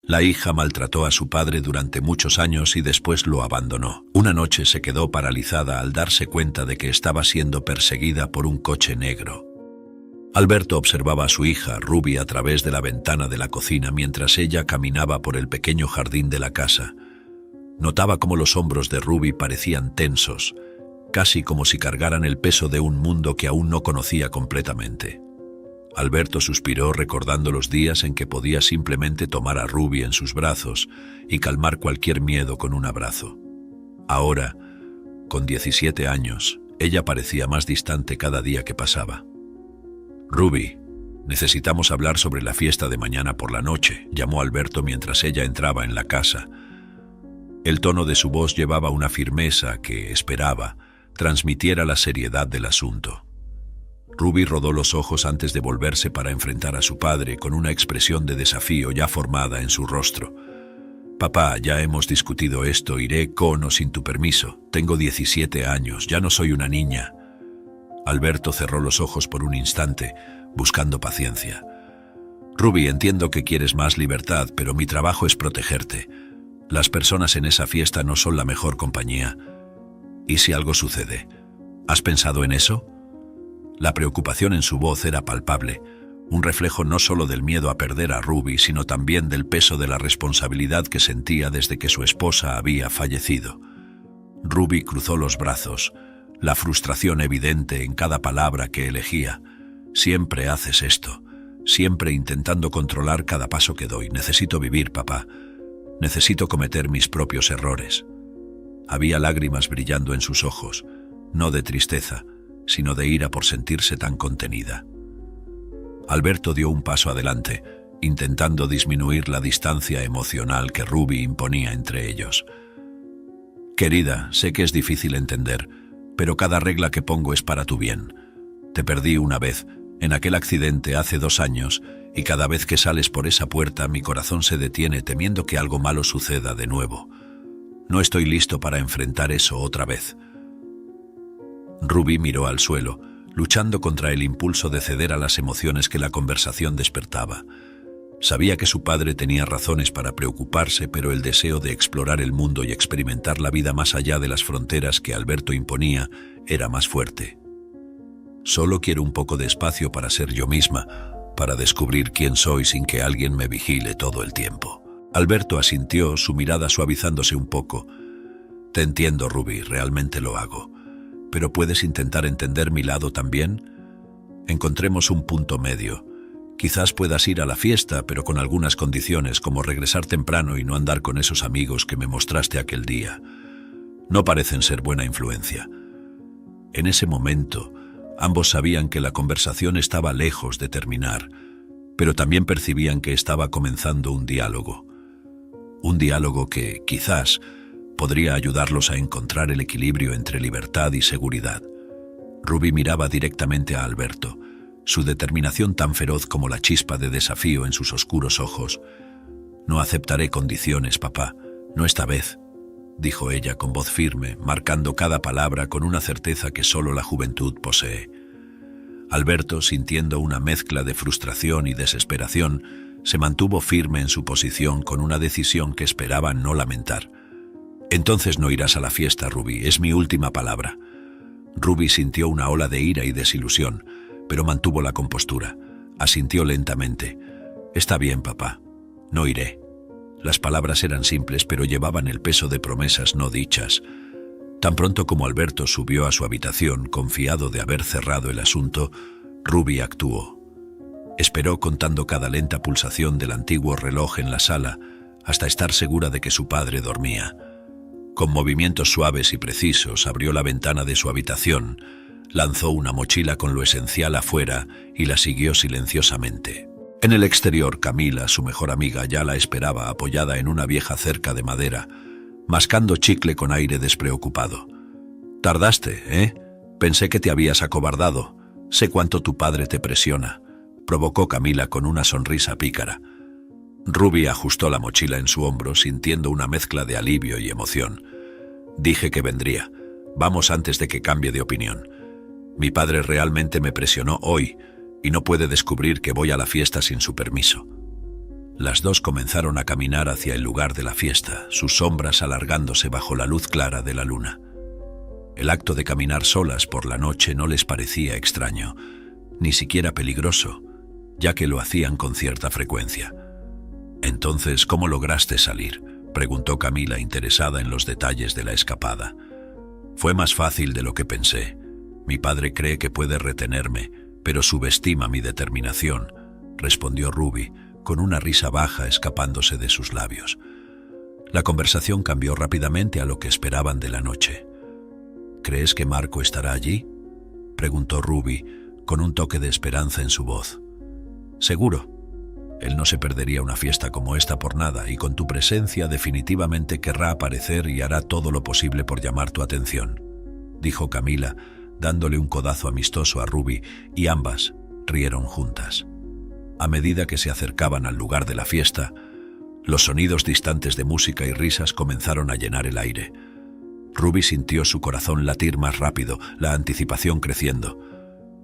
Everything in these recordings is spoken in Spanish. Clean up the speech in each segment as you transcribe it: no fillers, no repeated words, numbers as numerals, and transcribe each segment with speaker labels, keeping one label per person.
Speaker 1: La hija maltrató a su padre durante muchos años y después lo abandonó. Una noche se quedó paralizada al darse cuenta de que estaba siendo perseguida por un coche negro. Alberto observaba a su hija, Ruby, a través de la ventana de la cocina mientras ella caminaba por el pequeño jardín de la casa. Notaba cómo los hombros de Ruby parecían tensos, casi como si cargaran el peso de un mundo que aún no conocía completamente. Alberto suspiró recordando los días en que podía simplemente tomar a Ruby en sus brazos y calmar cualquier miedo con un abrazo. Ahora, con 17 años, ella parecía más distante cada día que pasaba. «Ruby, necesitamos hablar sobre la fiesta de mañana por la noche», llamó Alberto mientras ella entraba en la casa. El tono de su voz llevaba una firmeza que, esperaba, transmitiera la seriedad del asunto. Ruby rodó los ojos antes de volverse para enfrentar a su padre con una expresión de desafío ya formada en su rostro. «Papá, ya hemos discutido esto, iré con o sin tu permiso. Tengo 17 años, ya no soy una niña». Alberto cerró los ojos por un instante, buscando paciencia. «Ruby, entiendo que quieres más libertad, pero mi trabajo es protegerte. Las personas en esa fiesta no son la mejor compañía. ¿Y si algo sucede? ¿Has pensado en eso?». La preocupación en su voz era palpable, un reflejo no solo del miedo a perder a Ruby, sino también del peso de la responsabilidad que sentía desde que su esposa había fallecido. Ruby cruzó los brazos, la frustración evidente en cada palabra que elegía. «Siempre haces esto, siempre intentando controlar cada paso que doy. Necesito vivir, papá. Necesito cometer mis propios errores». Había lágrimas brillando en sus ojos, no de tristeza, sino de ira por sentirse tan contenida. Alberto dio un paso adelante, intentando disminuir la distancia emocional que Ruby imponía entre ellos. «Querida, sé que es difícil entender, pero cada regla que pongo es para tu bien. Te perdí una vez, en aquel accidente hace 2 años, y cada vez que sales por esa puerta mi corazón se detiene temiendo que algo malo suceda de nuevo. No estoy listo para enfrentar eso otra vez». Ruby miró al suelo, luchando contra el impulso de ceder a las emociones que la conversación despertaba. Sabía que su padre tenía razones para preocuparse, pero el deseo de explorar el mundo y experimentar la vida más allá de las fronteras que Alberto imponía era más fuerte. «Solo quiero un poco de espacio para ser yo misma, para descubrir quién soy sin que alguien me vigile todo el tiempo». Alberto asintió, su mirada suavizándose un poco. «Te entiendo, Ruby, realmente lo hago. Pero ¿puedes intentar entender mi lado también? Encontremos un punto medio. Quizás puedas ir a la fiesta, pero con algunas condiciones, como regresar temprano y no andar con esos amigos que me mostraste aquel día. No parecen ser buena influencia». En ese momento, ambos sabían que la conversación estaba lejos de terminar, pero también percibían que estaba comenzando un diálogo. Un diálogo que, quizás, podría ayudarlos a encontrar el equilibrio entre libertad y seguridad. Ruby miraba directamente a Alberto, su determinación tan feroz como la chispa de desafío en sus oscuros ojos. «No aceptaré condiciones, papá, no esta vez», dijo ella con voz firme, marcando cada palabra con una certeza que solo la juventud posee. Alberto, sintiendo una mezcla de frustración y desesperación, se mantuvo firme en su posición con una decisión que esperaba no lamentar. «Entonces no irás a la fiesta, Ruby, es mi última palabra». Ruby sintió una ola de ira y desilusión, pero mantuvo la compostura. Asintió lentamente. «Está bien, papá, no iré». Las palabras eran simples, pero llevaban el peso de promesas no dichas. Tan pronto como Alberto subió a su habitación, confiado de haber cerrado el asunto, Ruby actuó. Esperó contando cada lenta pulsación del antiguo reloj en la sala, hasta estar segura de que su padre dormía. Con movimientos suaves y precisos abrió la ventana de su habitación, lanzó una mochila con lo esencial afuera y la siguió silenciosamente. En el exterior, Camila, su mejor amiga, ya la esperaba apoyada en una vieja cerca de madera, mascando chicle con aire despreocupado. «Tardaste, ¿eh? Pensé que te habías acobardado. Sé cuánto tu padre te presiona», provocó Camila con una sonrisa pícara. Ruby ajustó la mochila en su hombro, sintiendo una mezcla de alivio y emoción. «Dije que vendría. Vamos antes de que cambie de opinión. Mi padre realmente me presionó hoy y no puede descubrir que voy a la fiesta sin su permiso». Las dos comenzaron a caminar hacia el lugar de la fiesta, sus sombras alargándose bajo la luz clara de la luna. El acto de caminar solas por la noche no les parecía extraño, ni siquiera peligroso, ya que lo hacían con cierta frecuencia. «Entonces, ¿cómo lograste salir?», preguntó Camila, interesada en los detalles de la escapada. «Fue más fácil de lo que pensé. Mi padre cree que puede retenerme, pero subestima mi determinación», respondió Ruby, con una risa baja escapándose de sus labios. La conversación cambió rápidamente a lo que esperaban de la noche. «¿Crees que Marco estará allí?», preguntó Ruby, con un toque de esperanza en su voz. «Seguro. Él no se perdería una fiesta como esta por nada, y con tu presencia definitivamente querrá aparecer y hará todo lo posible por llamar tu atención», dijo Camila, dándole un codazo amistoso a Ruby, y ambas rieron juntas. A medida que se acercaban al lugar de la fiesta, los sonidos distantes de música y risas comenzaron a llenar el aire. Ruby sintió su corazón latir más rápido, la anticipación creciendo.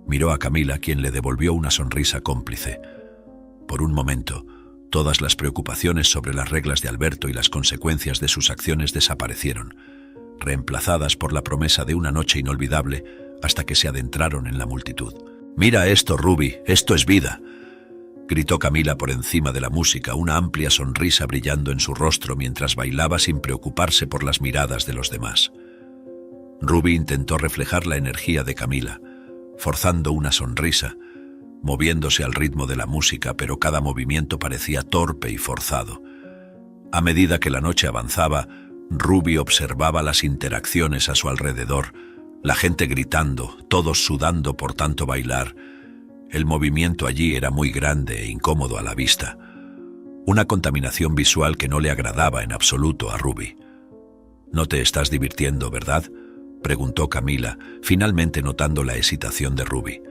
Speaker 1: Miró a Camila, quien le devolvió una sonrisa cómplice. Por un momento, todas las preocupaciones sobre las reglas de Alberto y las consecuencias de sus acciones desaparecieron, reemplazadas por la promesa de una noche inolvidable, hasta que se adentraron en la multitud. «Mira esto, Ruby, esto es vida», gritó Camila por encima de la música, una amplia sonrisa brillando en su rostro mientras bailaba sin preocuparse por las miradas de los demás. Ruby intentó reflejar la energía de Camila, forzando una sonrisa, moviéndose al ritmo de la música, pero cada movimiento parecía torpe y forzado. A medida que la noche avanzaba, Ruby observaba las interacciones a su alrededor, la gente gritando, todos sudando por tanto bailar. El movimiento allí era muy grande e incómodo a la vista, una contaminación visual que no le agradaba en absoluto a Ruby. «No te estás divirtiendo, ¿verdad?», preguntó Camila, finalmente notando la hesitación de Ruby.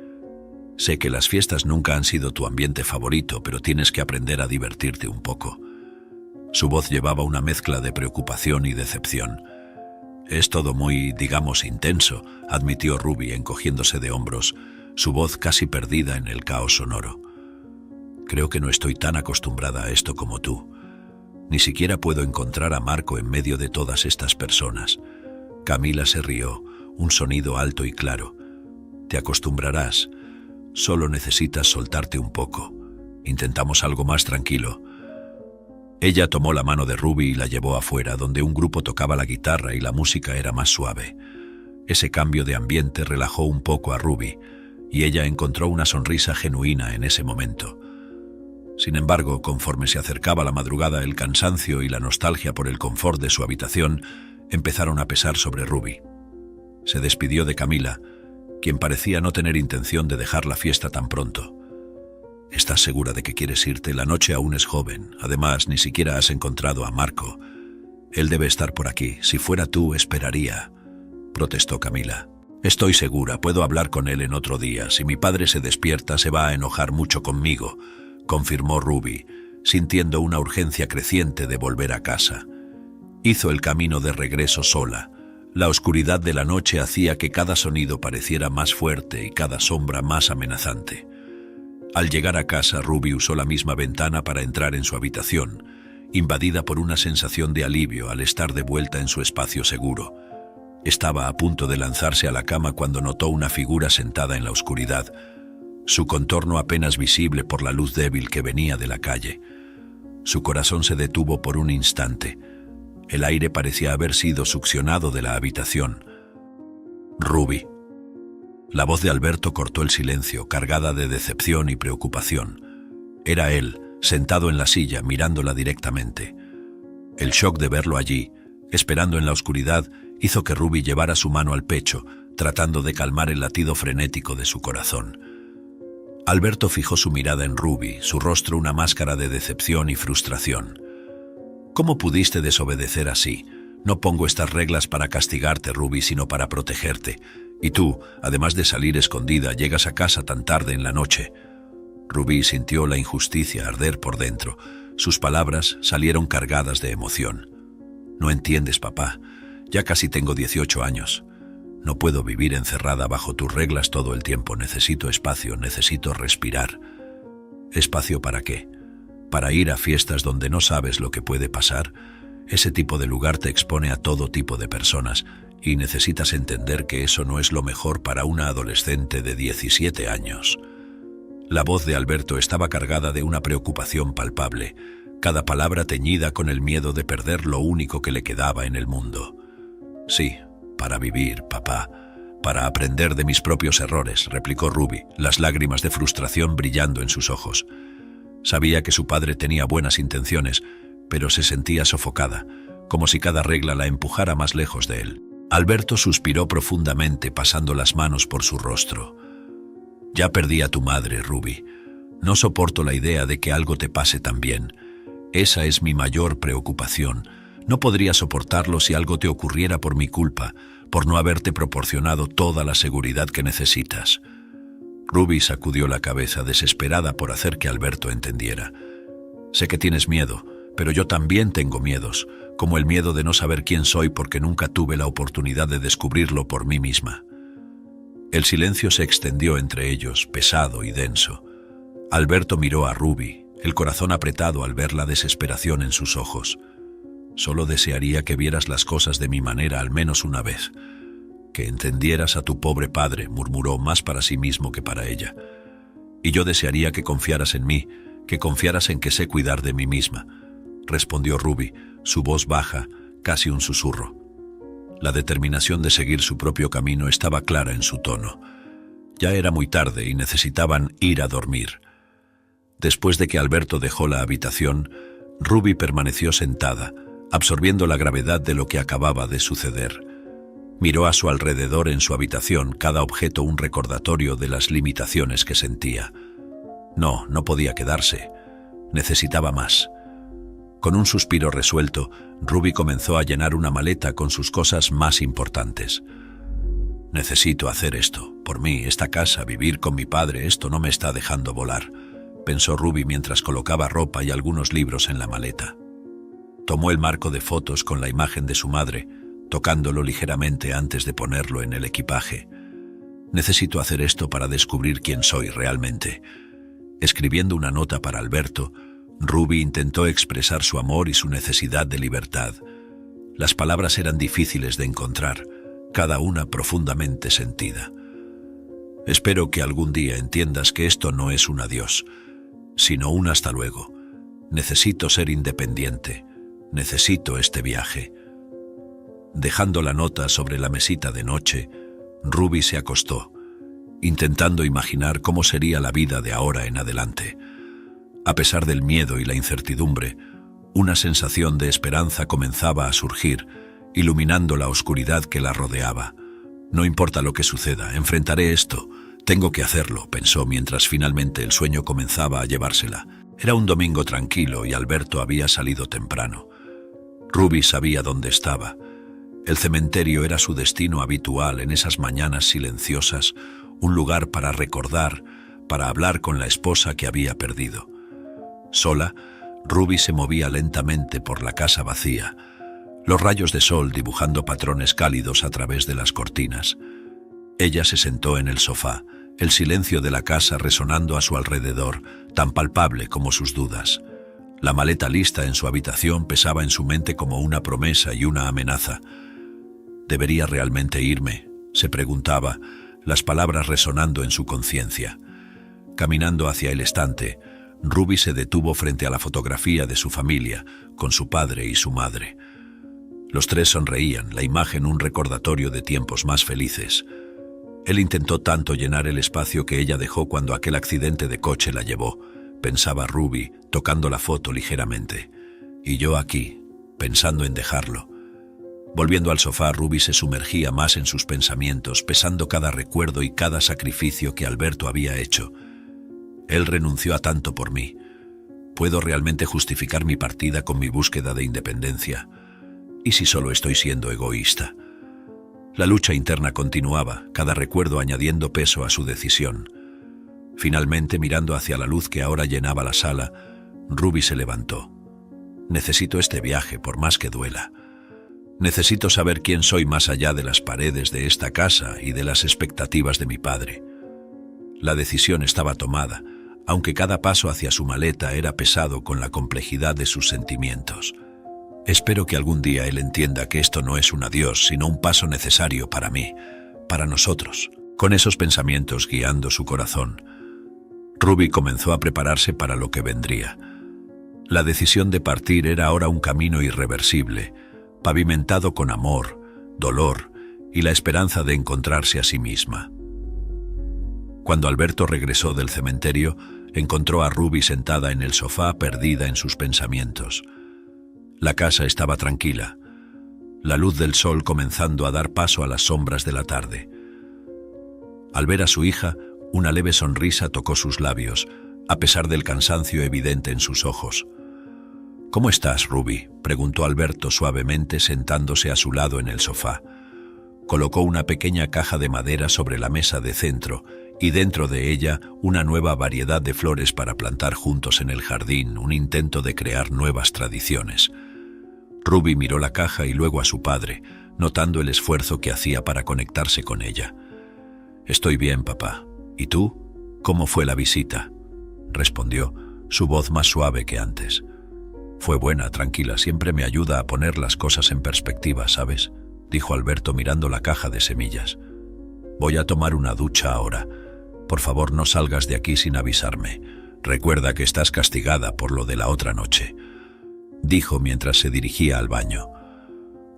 Speaker 1: «Sé que las fiestas nunca han sido tu ambiente favorito, pero tienes que aprender a divertirte un poco». Su voz llevaba una mezcla de preocupación y decepción. «Es todo muy, digamos, intenso», admitió Ruby, encogiéndose de hombros, su voz casi perdida en el caos sonoro. «Creo que no estoy tan acostumbrada a esto como tú. Ni siquiera puedo encontrar a Marco en medio de todas estas personas». Camila se rió, un sonido alto y claro. «Te acostumbrarás. Solo necesitas soltarte un poco. Intentamos algo más tranquilo». Ella tomó la mano de Ruby y la llevó afuera, donde un grupo tocaba la guitarra y la música era más suave. Ese cambio de ambiente relajó un poco a Ruby, y ella encontró una sonrisa genuina en ese momento. Sin embargo, conforme se acercaba la madrugada, el cansancio y la nostalgia por el confort de su habitación empezaron a pesar sobre Ruby. Se despidió de Camila, quien parecía no tener intención de dejar la fiesta tan pronto. «¿Estás segura de que quieres irte? La noche aún es joven. Además, ni siquiera has encontrado a Marco. Él debe estar por aquí. Si fuera tú, esperaría», protestó Camila. «Estoy segura, puedo hablar con él en otro día. Si mi padre se despierta, se va a enojar mucho conmigo», confirmó Ruby, sintiendo una urgencia creciente de volver a casa. Hizo el camino de regreso sola. La oscuridad de la noche hacía que cada sonido pareciera más fuerte y cada sombra más amenazante. Al llegar a casa, Ruby usó la misma ventana para entrar en su habitación, invadida por una sensación de alivio al estar de vuelta en su espacio seguro. Estaba a punto de lanzarse a la cama cuando notó una figura sentada en la oscuridad, su contorno apenas visible por la luz débil que venía de la calle. Su corazón se detuvo por un instante. El aire parecía haber sido succionado de la habitación. «Ruby». La voz de Alberto cortó el silencio, cargada de decepción y preocupación. Era él, sentado en la silla, mirándola directamente. El shock de verlo allí, esperando en la oscuridad, hizo que Ruby llevara su mano al pecho, tratando de calmar el latido frenético de su corazón. Alberto fijó su mirada en Ruby, su rostro una máscara de decepción y frustración. «¿Cómo pudiste desobedecer así? No pongo estas reglas para castigarte, Ruby, sino para protegerte. Y tú, además de salir escondida, llegas a casa tan tarde en la noche». Ruby sintió la injusticia arder por dentro. Sus palabras salieron cargadas de emoción. «No entiendes, papá. Ya casi tengo 18 años. No puedo vivir encerrada bajo tus reglas todo el tiempo. Necesito espacio, necesito respirar». «¿Espacio para qué?», para ir a fiestas donde no sabes lo que puede pasar. Ese tipo de lugar te expone a todo tipo de personas y necesitas entender que eso no es lo mejor para una adolescente de 17 años. La voz de Alberto estaba cargada de una preocupación palpable, cada palabra teñida con el miedo de perder lo único que le quedaba en el mundo. Sí, para vivir, papá, para aprender de mis propios errores, replicó Ruby, las lágrimas de frustración brillando en sus ojos. Sabía que su padre tenía buenas intenciones, pero se sentía sofocada, como si cada regla la empujara más lejos de él. Alberto suspiró profundamente, pasando las manos por su rostro. Ya perdí a tu madre, Ruby. No soporto la idea de que algo te pase también. Esa es mi mayor preocupación. No podría soportarlo si algo te ocurriera por mi culpa, por no haberte proporcionado toda la seguridad que necesitas. Ruby sacudió la cabeza, desesperada por hacer que Alberto entendiera. Sé que tienes miedo, pero yo también tengo miedos, como el miedo de no saber quién soy porque nunca tuve la oportunidad de descubrirlo por mí misma. El silencio se extendió entre ellos, pesado y denso. Alberto miró a Ruby, el corazón apretado al ver la desesperación en sus ojos. Solo desearía que vieras las cosas de mi manera al menos una vez. Que entendieras a tu pobre padre, murmuró, más para sí mismo que para ella. Y yo desearía que confiaras en mí, que confiaras en que sé cuidar de mí misma, respondió Ruby, su voz baja, casi un susurro. La determinación de seguir su propio camino estaba clara en su tono. Ya era muy tarde y necesitaban ir a dormir. Después de que Alberto dejó la habitación, Ruby permaneció sentada, absorbiendo la gravedad de lo que acababa de suceder. Miró a su alrededor en su habitación, cada objeto un recordatorio de las limitaciones que sentía. No podía quedarse. Necesitaba más. Con un suspiro resuelto, Ruby comenzó a llenar una maleta con sus cosas más importantes. Necesito hacer esto. Por mí, esta casa, vivir con mi padre, esto no me está dejando volar, pensó Ruby mientras colocaba ropa y algunos libros en la maleta. Tomó el marco de fotos con la imagen de su madre, tocándolo ligeramente antes de ponerlo en el equipaje. Necesito hacer esto para descubrir quién soy realmente. Escribiendo una nota para Alberto, Ruby intentó expresar su amor y su necesidad de libertad. Las palabras eran difíciles de encontrar, cada una profundamente sentida. Espero que algún día entiendas que esto no es un adiós, sino un hasta luego. Necesito ser independiente. Necesito este viaje. Dejando la nota sobre la mesita de noche, Ruby se acostó, intentando imaginar cómo sería la vida de ahora en adelante. A pesar del miedo y la incertidumbre, una sensación de esperanza comenzaba a surgir, iluminando la oscuridad que la rodeaba. No importa lo que suceda, enfrentaré esto. Tengo que hacerlo, pensó mientras finalmente el sueño comenzaba a llevársela. Era un domingo tranquilo y Alberto había salido temprano. Ruby sabía dónde estaba. El cementerio era su destino habitual en esas mañanas silenciosas, un lugar para recordar, para hablar con la esposa que había perdido. Sola, Ruby se movía lentamente por la casa vacía, los rayos de sol dibujando patrones cálidos a través de las cortinas. Ella se sentó en el sofá, el silencio de la casa resonando a su alrededor, tan palpable como sus dudas. La maleta lista en su habitación pesaba en su mente como una promesa y una amenaza. ¿Debería realmente irme?, se preguntaba, las palabras resonando en su conciencia. Caminando hacia el estante, Ruby se detuvo frente a la fotografía de su familia, con su padre y su madre. Los tres sonreían, la imagen un recordatorio de tiempos más felices. Él intentó tanto llenar el espacio que ella dejó cuando aquel accidente de coche la llevó, pensaba Ruby, tocando la foto ligeramente. Y yo aquí, pensando en dejarlo. Volviendo al sofá, Ruby se sumergía más en sus pensamientos, pesando cada recuerdo y cada sacrificio que Alberto había hecho. Él renunció a tanto por mí. ¿Puedo realmente justificar mi partida con mi búsqueda de independencia? ¿Y si solo estoy siendo egoísta? La lucha interna continuaba, cada recuerdo añadiendo peso a su decisión. Finalmente, mirando hacia la luz que ahora llenaba la sala, Ruby se levantó. Necesito este viaje, por más que duela. Necesito saber quién soy más allá de las paredes de esta casa y de las expectativas de mi padre. La decisión estaba tomada. aunque cada paso hacia su maleta era pesado con la complejidad de sus sentimientos. Espero que algún día él entienda que esto no es un adiós, sino un paso necesario para mí, para nosotros. Con esos pensamientos guiando su corazón, Ruby comenzó a prepararse para lo que vendría. La decisión de partir era ahora un camino irreversible, pavimentado con amor, dolor y la esperanza de encontrarse a sí misma. Cuando Alberto regresó del cementerio, encontró a Ruby sentada en el sofá, perdida en sus pensamientos. La casa estaba tranquila, la luz del sol comenzando a dar paso a las sombras de la tarde. Al ver a su hija, una leve sonrisa tocó sus labios, a pesar del cansancio evidente en sus ojos. «¿Cómo estás, Ruby?», preguntó Alberto suavemente, sentándose a su lado en el sofá. Colocó una pequeña caja de madera sobre la mesa de centro y dentro de ella una nueva variedad de flores para plantar juntos en el jardín, un intento de crear nuevas tradiciones. Ruby miró la caja y luego a su padre, notando el esfuerzo que hacía para conectarse con ella. «Estoy bien, papá. ¿Y tú? ¿Cómo fue la visita?», respondió, su voz más suave que antes. «Fue buena, tranquila, siempre me ayuda a poner las cosas en perspectiva, ¿sabes?», dijo Alberto mirando la caja de semillas. «Voy a tomar una ducha ahora. Por favor, no salgas de aquí sin avisarme. Recuerda que estás castigada por lo de la otra noche», dijo mientras se dirigía al baño.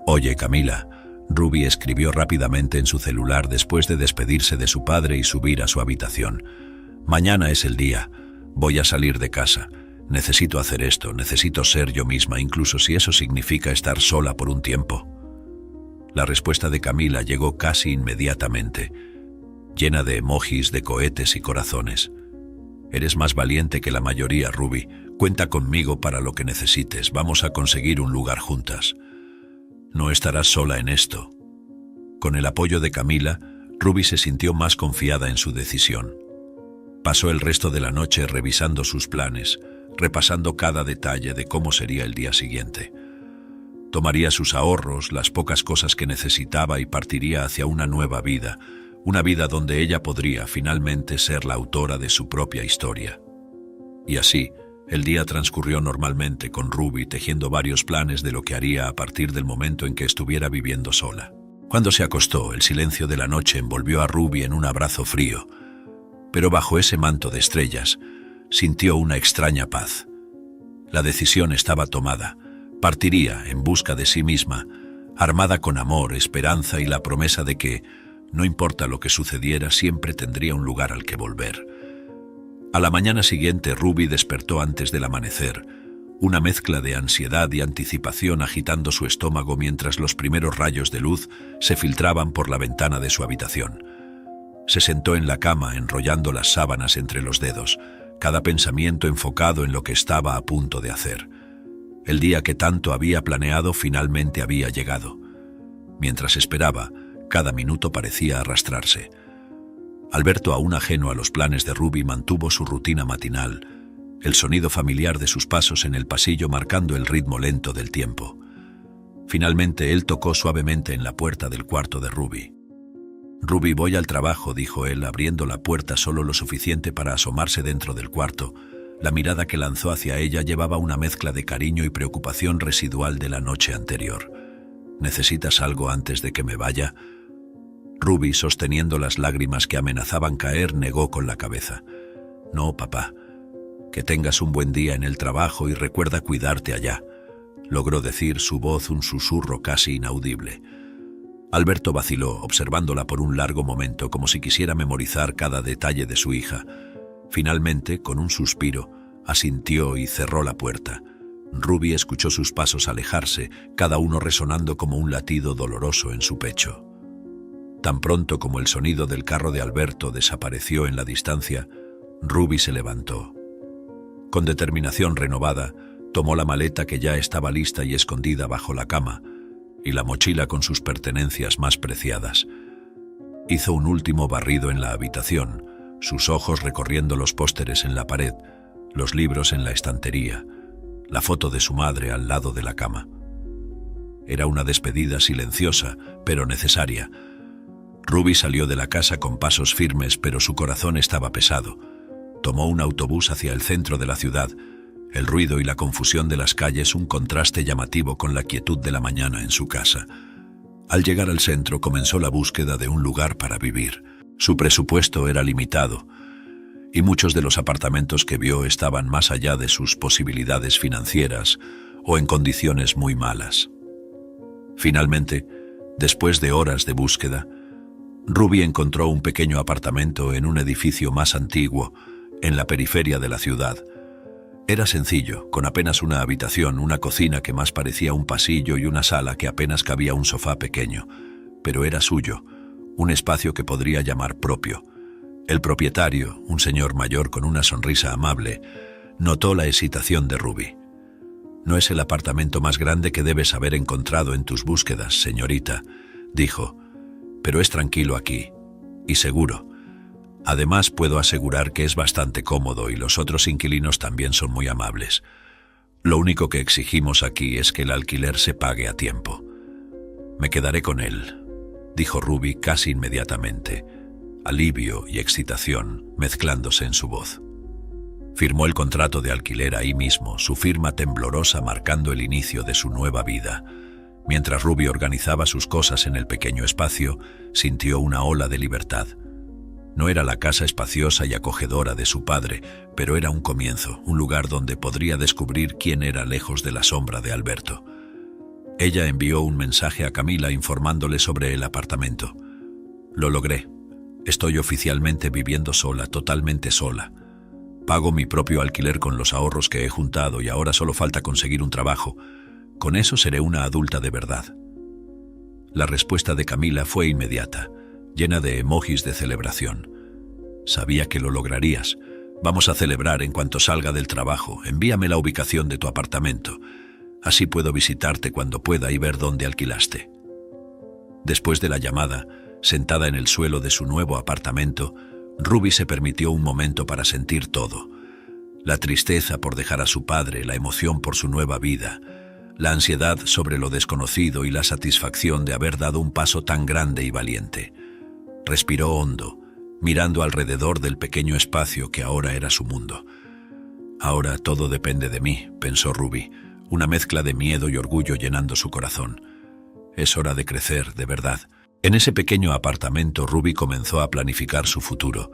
Speaker 1: «Oye, Camila», Ruby escribió rápidamente en su celular después de despedirse de su padre y subir a su habitación. «Mañana es el día. Voy a salir de casa. Necesito hacer esto, necesito ser yo misma, incluso si eso significa estar sola por un tiempo». La respuesta de Camila llegó casi inmediatamente, llena de emojis, de cohetes y corazones. «Eres más valiente que la mayoría, Ruby. Cuenta conmigo para lo que necesites. Vamos a conseguir un lugar juntas. No estarás sola en esto». Con el apoyo de Camila, Ruby se sintió más confiada en su decisión. Pasó el resto de la noche revisando sus planes, repasando cada detalle de cómo sería el día siguiente. Tomaría sus ahorros, las pocas cosas que necesitaba y partiría hacia una nueva vida, una vida donde ella podría finalmente ser la autora de su propia historia. Y así, el día transcurrió normalmente con Ruby tejiendo varios planes de lo que haría a partir del momento en que estuviera viviendo sola. Cuando se acostó, el silencio de la noche envolvió a Ruby en un abrazo frío, pero bajo ese manto de estrellas, sintió una extraña paz. La decisión estaba tomada. Partiría en busca de sí misma, armada con amor, esperanza y la promesa de que, no importa lo que sucediera, siempre tendría un lugar al que volver. A la mañana siguiente, Ruby despertó antes del amanecer, una mezcla de ansiedad y anticipación agitando su estómago mientras los primeros rayos de luz se filtraban por la ventana de su habitación. Se sentó en la cama, enrollando las sábanas entre los dedos, cada pensamiento enfocado en lo que estaba a punto de hacer. El día que tanto había planeado finalmente había llegado. Mientras esperaba, cada minuto parecía arrastrarse. Alberto, aún ajeno a los planes de Ruby, mantuvo su rutina matinal, el sonido familiar de sus pasos en el pasillo marcando el ritmo lento del tiempo. Finalmente él tocó suavemente en la puerta del cuarto de Ruby. «Ruby, voy al trabajo», dijo él, abriendo la puerta solo lo suficiente para asomarse dentro del cuarto. La mirada que lanzó hacia ella llevaba una mezcla de cariño y preocupación residual de la noche anterior. «¿Necesitas algo antes de que me vaya?». Ruby, sosteniendo las lágrimas que amenazaban caer, negó con la cabeza. «No, papá. Que tengas un buen día en el trabajo y recuerda cuidarte allá», logró decir, su voz un susurro casi inaudible. Alberto vaciló, observándola por un largo momento, como si quisiera memorizar cada detalle de su hija. Finalmente, con un suspiro, asintió y cerró la puerta. Ruby escuchó sus pasos alejarse, cada uno resonando como un latido doloroso en su pecho. Tan pronto como el sonido del carro de Alberto desapareció en la distancia, Ruby se levantó. Con determinación renovada, tomó la maleta que ya estaba lista y escondida bajo la cama, y la mochila con sus pertenencias más preciadas. Hizo un último barrido en la habitación, sus ojos recorriendo los pósteres en la pared, los libros en la estantería, la foto de su madre al lado de la cama. Era una despedida silenciosa, pero necesaria. Ruby salió de la casa con pasos firmes, pero su corazón estaba pesado. Tomó un autobús hacia el centro de la ciudad, el ruido y la confusión de las calles un contraste llamativo con la quietud de la mañana en su casa. Al llegar al centro comenzó la búsqueda de un lugar para vivir. Su presupuesto era limitado, y muchos de los apartamentos que vio estaban más allá de sus posibilidades financieras o en condiciones muy malas. Finalmente, después de horas de búsqueda, Ruby encontró un pequeño apartamento en un edificio más antiguo, en la periferia de la ciudad. Era sencillo, con apenas una habitación, una cocina que más parecía un pasillo y una sala que apenas cabía un sofá pequeño, pero era suyo, un espacio que podría llamar propio. El propietario, un señor mayor con una sonrisa amable, notó la hesitación de Ruby. «No es el apartamento más grande que debes haber encontrado en tus búsquedas, señorita», dijo, «pero es tranquilo aquí, y seguro. Además, puedo asegurar que es bastante cómodo y los otros inquilinos también son muy amables. Lo único que exigimos aquí es que el alquiler se pague a tiempo». «Me quedaré con él», dijo Ruby casi inmediatamente, alivio y excitación mezclándose en su voz. Firmó el contrato de alquiler ahí mismo, su firma temblorosa marcando el inicio de su nueva vida. Mientras Ruby organizaba sus cosas en el pequeño espacio, sintió una ola de libertad. No era la casa espaciosa y acogedora de su padre, pero era un comienzo, un lugar donde podría descubrir quién era lejos de la sombra de Alberto. Ella envió un mensaje a Camila informándole sobre el apartamento. «Lo logré. Estoy oficialmente viviendo sola, totalmente sola. Pago mi propio alquiler con los ahorros que he juntado y ahora solo falta conseguir un trabajo. Con eso seré una adulta de verdad». La respuesta de Camila fue inmediata, llena de emojis de celebración. «Sabía que lo lograrías. Vamos a celebrar en cuanto salga del trabajo. Envíame la ubicación de tu apartamento. Así puedo visitarte cuando pueda y ver dónde alquilaste». Después de la llamada, sentada en el suelo de su nuevo apartamento, Ruby se permitió un momento para sentir todo. La tristeza por dejar a su padre, la emoción por su nueva vida, la ansiedad sobre lo desconocido y la satisfacción de haber dado un paso tan grande y valiente. Respiró hondo, mirando alrededor del pequeño espacio que ahora era su mundo. «Ahora todo depende de mí», pensó Ruby, una mezcla de miedo y orgullo llenando su corazón. «Es hora de crecer, de verdad». En ese pequeño apartamento, Ruby comenzó a planificar su futuro,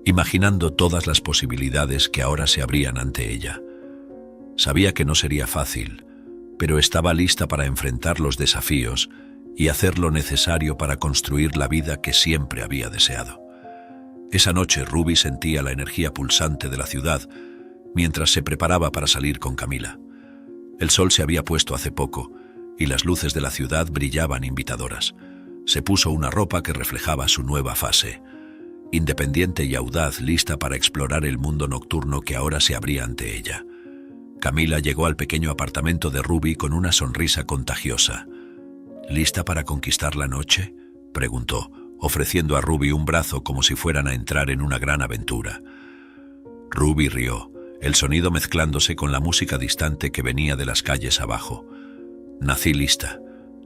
Speaker 1: imaginando todas las posibilidades que ahora se abrían ante ella. Sabía que no sería fácil, pero estaba lista para enfrentar los desafíos y hacer lo necesario para construir la vida que siempre había deseado. Esa noche, Ruby sentía la energía pulsante de la ciudad mientras se preparaba para salir con Camila. El sol se había puesto hace poco y las luces de la ciudad brillaban invitadoras. Se puso una ropa que reflejaba su nueva fase, independiente y audaz, lista para explorar el mundo nocturno que ahora se abría ante ella. Camila llegó al pequeño apartamento de Ruby con una sonrisa contagiosa. «¿Lista para conquistar la noche?», preguntó, ofreciendo a Ruby un brazo como si fueran a entrar en una gran aventura. Ruby rió, el sonido mezclándose con la música distante que venía de las calles abajo. «Nací lista»,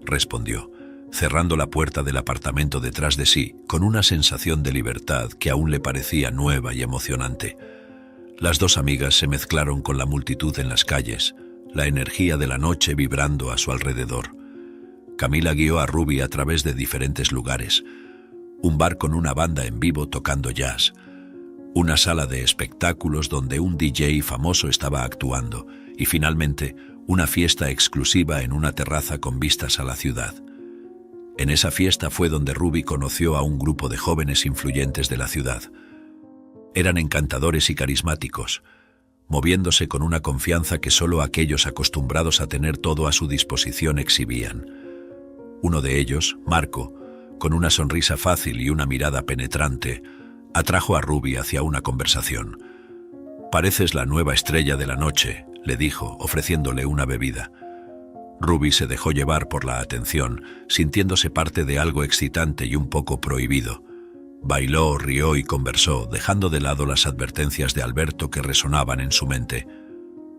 Speaker 1: respondió, cerrando la puerta del apartamento detrás de sí, con una sensación de libertad que aún le parecía nueva y emocionante. Las dos amigas se mezclaron con la multitud en las calles, la energía de la noche vibrando a su alrededor. Camila guió a Ruby a través de diferentes lugares: un bar con una banda en vivo tocando jazz, una sala de espectáculos donde un DJ famoso estaba actuando y finalmente una fiesta exclusiva en una terraza con vistas a la ciudad. En esa fiesta fue donde Ruby conoció a un grupo de jóvenes influyentes de la ciudad. Eran encantadores y carismáticos, moviéndose con una confianza que solo aquellos acostumbrados a tener todo a su disposición exhibían. Uno de ellos, Marco, con una sonrisa fácil y una mirada penetrante, atrajo a Ruby hacia una conversación. «Pareces la nueva estrella de la noche», le dijo, ofreciéndole una bebida. Ruby se dejó llevar por la atención, sintiéndose parte de algo excitante y un poco prohibido. Bailó, rió y conversó, dejando de lado las advertencias de Alberto que resonaban en su mente.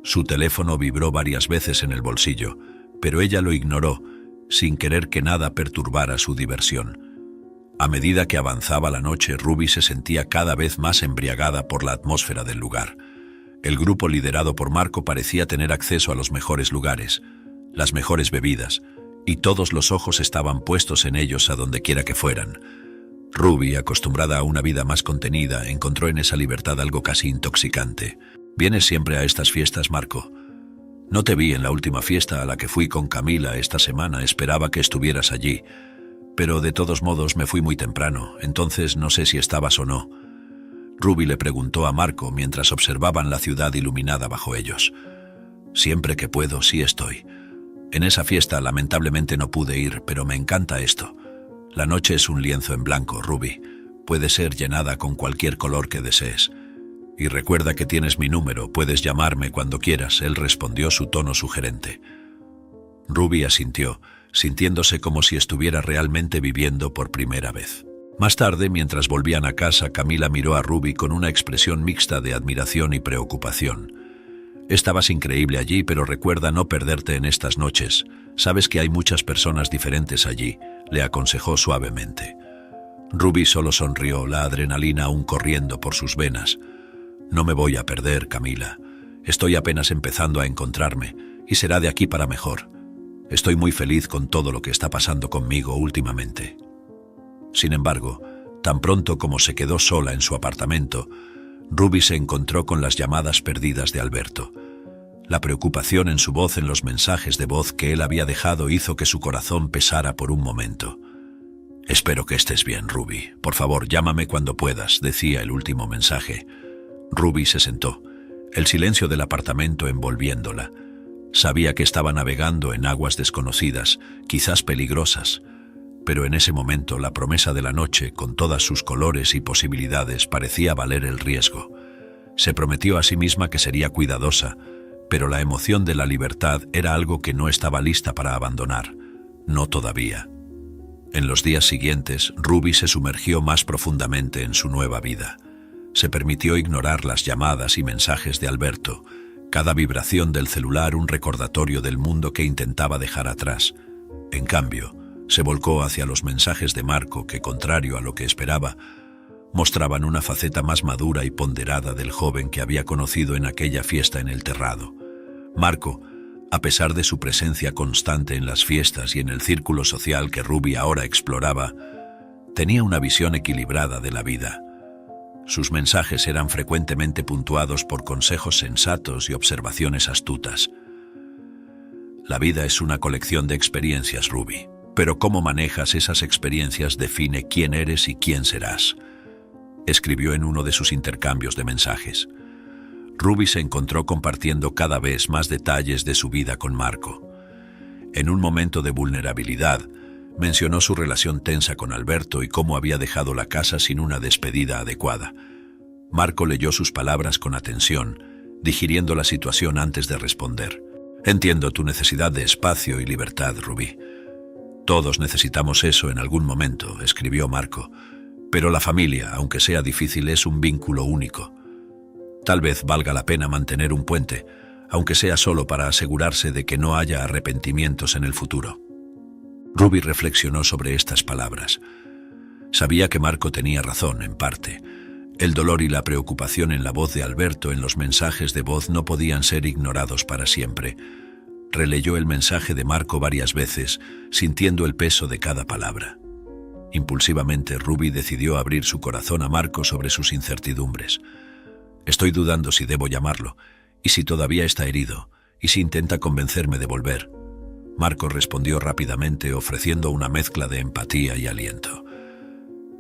Speaker 1: Su teléfono vibró varias veces en el bolsillo, pero ella lo ignoró, sin querer que nada perturbara su diversión. A medida que avanzaba la noche, Ruby se sentía cada vez más embriagada por la atmósfera del lugar. El grupo liderado por Marco parecía tener acceso a los mejores lugares, las mejores bebidas, y todos los ojos estaban puestos en ellos a donde quiera que fueran. Ruby, acostumbrada a una vida más contenida, encontró en esa libertad algo casi intoxicante. ¿Vienes siempre a estas fiestas, Marco? No te vi en la última fiesta a la que fui con Camila esta semana, esperaba que estuvieras allí. Pero de todos modos me fui muy temprano, entonces no sé si estabas o no. Ruby le preguntó a Marco mientras observaban la ciudad iluminada bajo ellos. Siempre que puedo, sí estoy. En esa fiesta lamentablemente no pude ir, pero me encanta esto. La noche es un lienzo en blanco, Ruby. Puede ser llenada con cualquier color que desees. Y recuerda que tienes mi número, puedes llamarme cuando quieras, él respondió su tono sugerente. Ruby asintió, sintiéndose como si estuviera realmente viviendo por primera vez. Más tarde, mientras volvían a casa, Camila miró a Ruby con una expresión mixta de admiración y preocupación. Estabas increíble allí, pero recuerda no perderte en estas noches. Sabes que hay muchas personas diferentes allí, le aconsejó suavemente. Ruby solo sonrió, la adrenalina aún corriendo por sus venas. No me voy a perder, Camila. Estoy apenas empezando a encontrarme, y será de aquí para mejor. Estoy muy feliz con todo lo que está pasando conmigo últimamente. Sin embargo, tan pronto como se quedó sola en su apartamento, Ruby se encontró con las llamadas perdidas de Alberto. La preocupación en su voz en los mensajes de voz que él había dejado hizo que su corazón pesara por un momento. «Espero que estés bien, Ruby. Por favor, llámame cuando puedas», decía el último mensaje. Ruby se sentó, el silencio del apartamento envolviéndola. Sabía que estaba navegando en aguas desconocidas, quizás peligrosas, pero en ese momento la promesa de la noche, con todas sus colores y posibilidades, parecía valer el riesgo. Se prometió a sí misma que sería cuidadosa, pero la emoción de la libertad era algo que no estaba lista para abandonar. No todavía. En los días siguientes, Ruby se sumergió más profundamente en su nueva vida. Se permitió ignorar las llamadas y mensajes de Alberto, cada vibración del celular un recordatorio del mundo que intentaba dejar atrás. En cambio, se volcó hacia los mensajes de Marco que, contrario a lo que esperaba, mostraban una faceta más madura y ponderada del joven que había conocido en aquella fiesta en el terrado. Marco, a pesar de su presencia constante en las fiestas y en el círculo social que Ruby ahora exploraba, tenía una visión equilibrada de la vida. Sus mensajes eran frecuentemente puntuados por consejos sensatos y observaciones astutas. La vida es una colección de experiencias, Ruby, pero cómo manejas esas experiencias define quién eres y quién serás, escribió en uno de sus intercambios de mensajes. Ruby se encontró compartiendo cada vez más detalles de su vida con Marco. En un momento de vulnerabilidad, mencionó su relación tensa con Alberto y cómo había dejado la casa sin una despedida adecuada. Marco leyó sus palabras con atención, digiriendo la situación antes de responder. Entiendo tu necesidad de espacio y libertad, Ruby. Todos necesitamos eso en algún momento, escribió Marco. Pero la familia, aunque sea difícil, es un vínculo único. Tal vez valga la pena mantener un puente, aunque sea solo para asegurarse de que no haya arrepentimientos en el futuro. Ruby reflexionó sobre estas palabras. Sabía que Marco tenía razón, en parte. El dolor y la preocupación en la voz de Alberto en los mensajes de voz no podían ser ignorados para siempre. Releyó el mensaje de Marco varias veces, sintiendo el peso de cada palabra. Impulsivamente, Ruby decidió abrir su corazón a Marco sobre sus incertidumbres. Estoy dudando si debo llamarlo, y si todavía está herido, y si intenta convencerme de volver. Marco respondió rápidamente, ofreciendo una mezcla de empatía y aliento.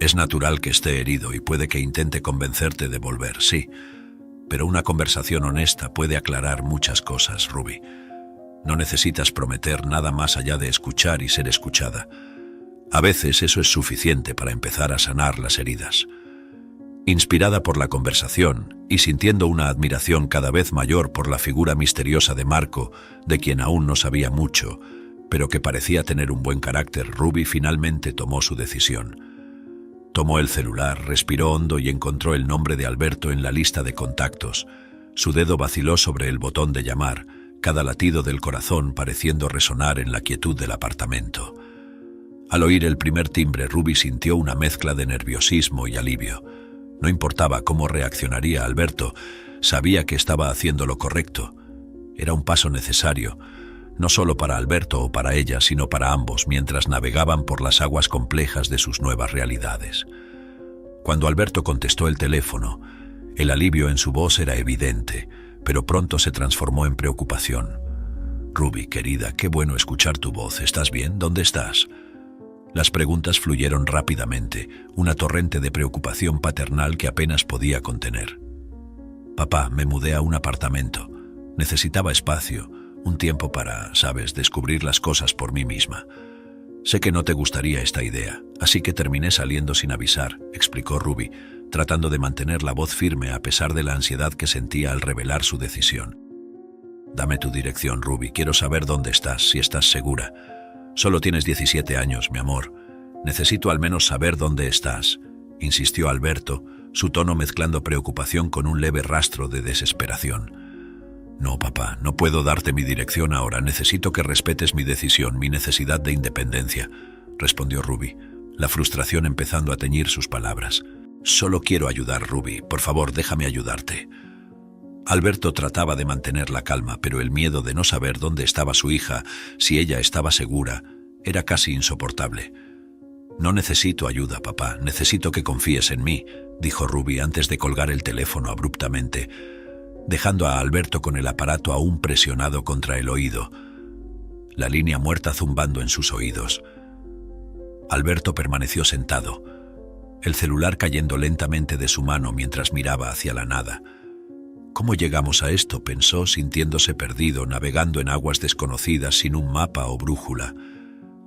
Speaker 1: Es natural que esté herido y puede que intente convencerte de volver, sí, pero una conversación honesta puede aclarar muchas cosas, Ruby. No necesitas prometer nada más allá de escuchar y ser escuchada. A veces eso es suficiente para empezar a sanar las heridas. Inspirada por la conversación y sintiendo una admiración cada vez mayor por la figura misteriosa de Marco, de quien aún no sabía mucho, pero que parecía tener un buen carácter, Ruby finalmente tomó su decisión. Tomó el celular, respiró hondo y encontró el nombre de Alberto en la lista de contactos. Su dedo vaciló sobre el botón de llamar, cada latido del corazón pareciendo resonar en la quietud del apartamento. Al oír el primer timbre, Ruby sintió una mezcla de nerviosismo y alivio. No importaba cómo reaccionaría Alberto, sabía que estaba haciendo lo correcto. Era un paso necesario, no solo para Alberto o para ella, sino para ambos, mientras navegaban por las aguas complejas de sus nuevas realidades. Cuando Alberto contestó el teléfono, el alivio en su voz era evidente, pero pronto se transformó en preocupación. «Ruby, querida, qué bueno escuchar tu voz. ¿Estás bien? ¿Dónde estás?» Las preguntas fluyeron rápidamente, una torrente de preocupación paternal que apenas podía contener. «Papá, me mudé a un apartamento. Necesitaba espacio, un tiempo para, sabes, descubrir las cosas por mí misma. Sé que no te gustaría esta idea, así que terminé saliendo sin avisar», explicó Ruby, tratando de mantener la voz firme a pesar de la ansiedad que sentía al revelar su decisión. «Dame tu dirección, Ruby. Quiero saber dónde estás, si estás segura. Solo tienes 17 años, mi amor. Necesito al menos saber dónde estás», insistió Alberto, su tono mezclando preocupación con un leve rastro de desesperación. «No, papá, no puedo darte mi dirección ahora. Necesito que respetes mi decisión, mi necesidad de independencia», respondió Ruby, la frustración empezando a teñir sus palabras. «Solo quiero ayudar, Ruby. Por favor, déjame ayudarte». Alberto trataba de mantener la calma, pero el miedo de no saber dónde estaba su hija, si ella estaba segura, era casi insoportable. «No necesito ayuda, papá. Necesito que confíes en mí», dijo Ruby antes de colgar el teléfono abruptamente, dejando a Alberto con el aparato aún presionado contra el oído, la línea muerta zumbando en sus oídos. Alberto permaneció sentado, el celular cayendo lentamente de su mano mientras miraba hacia la nada. «¿Cómo llegamos a esto?», pensó, sintiéndose perdido, navegando en aguas desconocidas sin un mapa o brújula.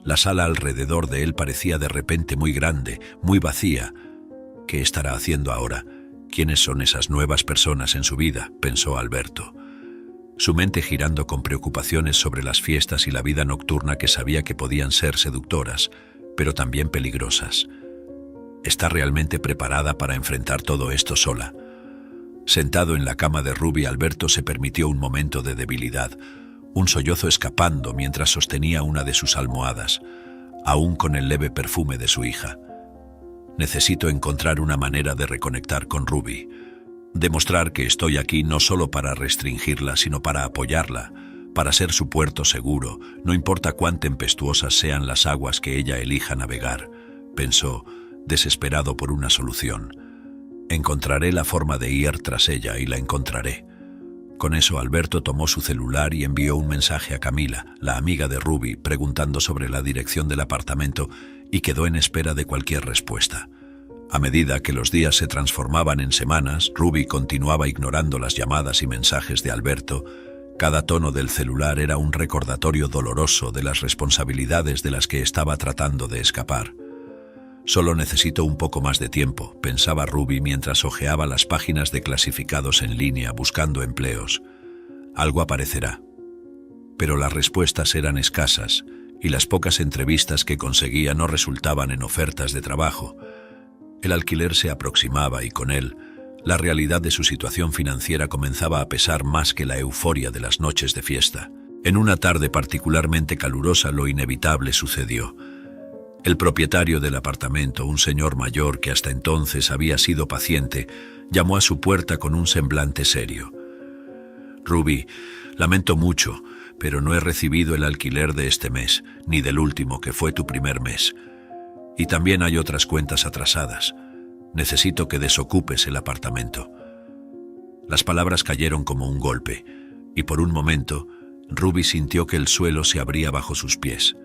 Speaker 1: La sala alrededor de él parecía de repente muy grande, muy vacía. «¿Qué estará haciendo ahora? ¿Quiénes son esas nuevas personas en su vida?», pensó Alberto, su mente girando con preocupaciones sobre las fiestas y la vida nocturna que sabía que podían ser seductoras, pero también peligrosas. ¿Está realmente preparada para enfrentar todo esto sola? Sentado en la cama de Ruby, Alberto se permitió un momento de debilidad, un sollozo escapando mientras sostenía una de sus almohadas, aún con el leve perfume de su hija. «Necesito encontrar una manera de reconectar con Ruby, demostrar que estoy aquí no solo para restringirla, sino para apoyarla, para ser su puerto seguro, no importa cuán tempestuosas sean las aguas que ella elija navegar», pensó, desesperado por una solución. «Encontraré la forma de ir tras ella y la encontraré». Con eso, Alberto tomó su celular y envió un mensaje a Camila, la amiga de Ruby, preguntando sobre la dirección del apartamento, y quedó en espera de cualquier respuesta. A medida que los días se transformaban en semanas, Ruby continuaba ignorando las llamadas y mensajes de Alberto. Cada tono del celular era un recordatorio doloroso de las responsabilidades de las que estaba tratando de escapar. «Solo necesito un poco más de tiempo», pensaba Ruby mientras hojeaba las páginas de clasificados en línea buscando empleos. «Algo aparecerá». Pero las respuestas eran escasas y las pocas entrevistas que conseguía no resultaban en ofertas de trabajo. El alquiler se aproximaba y con él, la realidad de su situación financiera comenzaba a pesar más que la euforia de las noches de fiesta. En una tarde particularmente calurosa, lo inevitable sucedió. El propietario del apartamento, un señor mayor que hasta entonces había sido paciente, llamó a su puerta con un semblante serio. «Ruby, lamento mucho, pero no he recibido el alquiler de este mes, ni del último, que fue tu primer mes. Y también hay otras cuentas atrasadas. Necesito que desocupes el apartamento». Las palabras cayeron como un golpe, y por un momento, Ruby sintió que el suelo se abría bajo sus pies.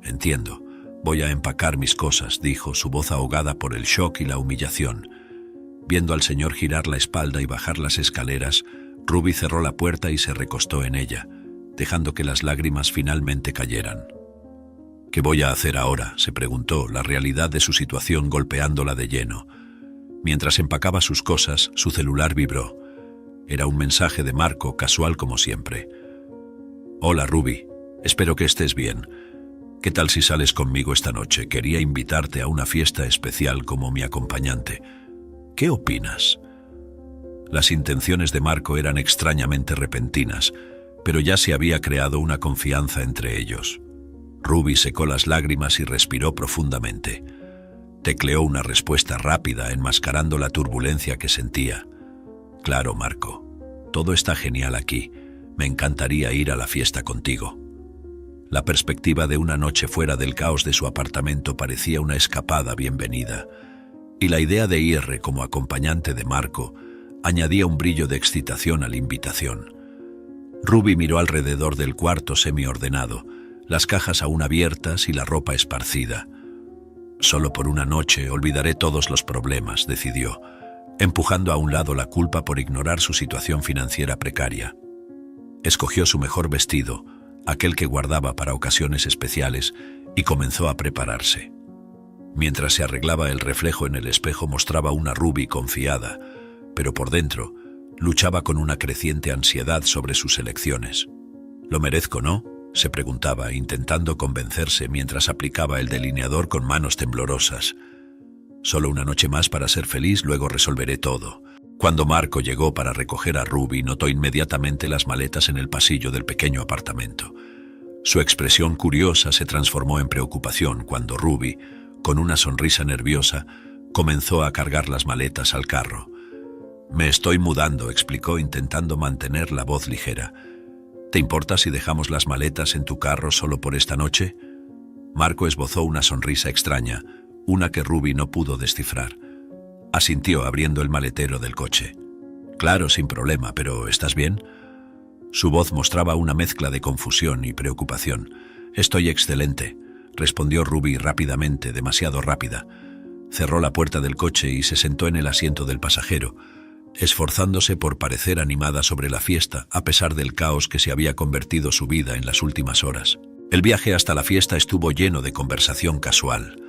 Speaker 1: «Entiendo. Voy a empacar mis cosas», dijo, su voz ahogada por el shock y la humillación. Viendo al señor girar la espalda y bajar las escaleras, Ruby cerró la puerta y se recostó en ella, dejando que las lágrimas finalmente cayeran. «¿Qué voy a hacer ahora?», se preguntó, la realidad de su situación golpeándola de lleno. Mientras empacaba sus cosas, su celular vibró. Era un mensaje de Marco, casual como siempre. «Hola, Ruby. Espero que estés bien. ¿Qué tal si sales conmigo esta noche? Quería invitarte a una fiesta especial como mi acompañante. ¿Qué opinas?». Las intenciones de Marco eran extrañamente repentinas, pero ya se había creado una confianza entre ellos. Ruby secó las lágrimas y respiró profundamente. Tecleó una respuesta rápida, enmascarando la turbulencia que sentía. Claro, Marco. Todo está genial aquí. Me encantaría ir a la fiesta contigo. La perspectiva de una noche fuera del caos de su apartamento parecía una escapada bienvenida, y la idea de IR como acompañante de Marco añadía un brillo de excitación a la invitación. Ruby miró alrededor del cuarto semiordenado, las cajas aún abiertas y la ropa esparcida. Solo por una noche olvidaré todos los problemas, decidió, empujando a un lado la culpa por ignorar su situación financiera precaria. Escogió su mejor vestido, aquel que guardaba para ocasiones especiales, y comenzó a prepararse. Mientras se arreglaba, el reflejo en el espejo mostraba una Ruby confiada, pero por dentro luchaba con una creciente ansiedad sobre sus elecciones. «¿Lo merezco, no?», se preguntaba, intentando convencerse mientras aplicaba el delineador con manos temblorosas. «Solo una noche más para ser feliz, luego resolveré todo». Cuando Marco llegó para recoger a Ruby, notó inmediatamente las maletas en el pasillo del pequeño apartamento. Su expresión curiosa se transformó en preocupación cuando Ruby, con una sonrisa nerviosa, comenzó a cargar las maletas al carro. «Me estoy mudando», explicó, intentando mantener la voz ligera. «¿Te importa si dejamos las maletas en tu carro solo por esta noche?» Marco esbozó una sonrisa extraña, una que Ruby no pudo descifrar. Asintió abriendo el maletero del coche. «Claro, sin problema, pero ¿estás bien?». Su voz mostraba una mezcla de confusión y preocupación. «Estoy excelente», respondió Ruby rápidamente, demasiado rápida. Cerró la puerta del coche y se sentó en el asiento del pasajero, esforzándose por parecer animada sobre la fiesta, a pesar del caos que se había convertido su vida en las últimas horas. El viaje hasta la fiesta estuvo lleno de conversación casual,